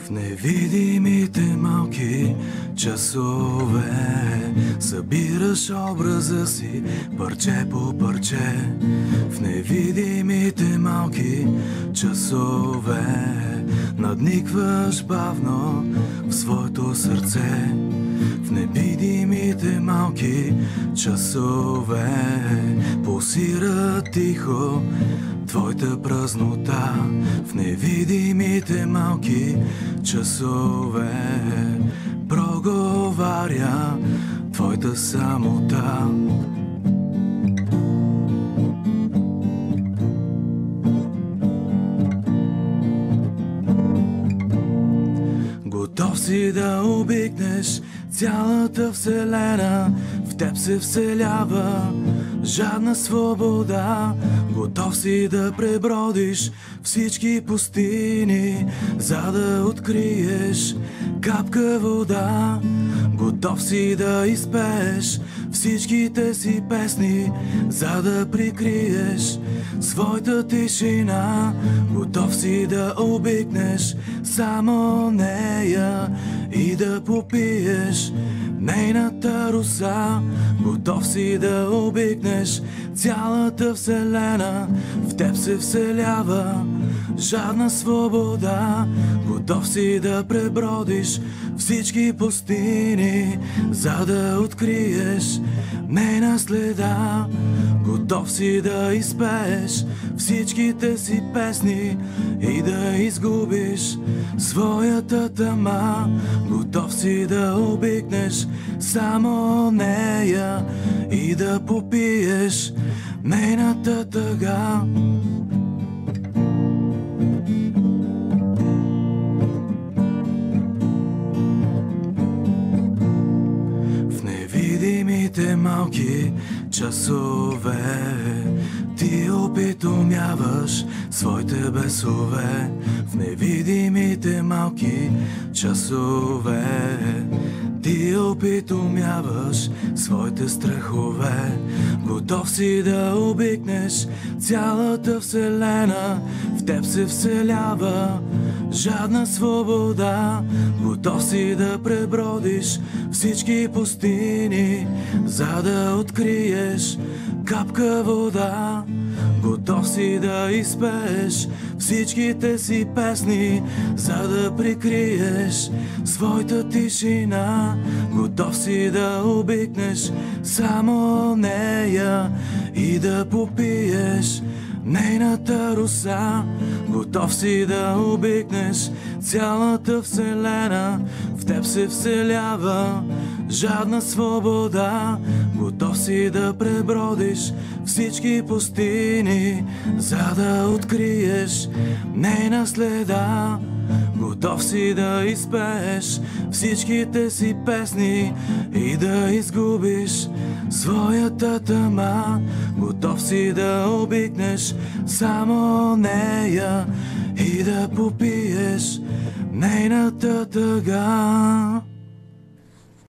В невидимите малки часове събираш образа си парче по парче. В невидимите малки часове надникваш бавно в своето сърце. В невидимите малки часове пулсира тихо твоята празнота. В невидимите малки часове проговаря твоята самота. Готов си да обикнеш цялата вселена, в теб се вселява жадна свобода. Готов си да пребродиш всички пустини, за да откриеш капка вода. Готов си да изпееш всичките си песни, за да прикриеш своята тишина. Готов си да обикнеш само нея и да попиеш нейната роса. Готов си да обикнеш цялата вселена, в теб се вселява жадна свобода. Готов си да пребродиш всички пустини, за да откриеш нейна следа. Готов си да изпееш всичките си песни и да изгубиш своята тъма. Готов си да обикнеш само нея и да попиеш нейната тъга. В невидимите малки часове ти опитомяваш своите бесове. В невидимите малки часове ти опитомяваш своите страхове. Готов си да обикнеш цялата вселена, в теб се вселява жадна свобода. Готов си да пребродиш всички пустини, за да откриеш капка вода. Готов си да изпееш всичките си песни, за да прикриеш своята тишина. Готов си да обикнеш само нея и да попиеш нейната роса. Готов си да обикнеш цялата вселена, в теб се вселява жадна свобода. Готов си да пребродиш всички пустини, за да откриеш нейна следа. Готов си да изпееш всичките си песни и да изгубиш своята тъма. Готов си да обикнеш само нея и да попиеш нейната тъга.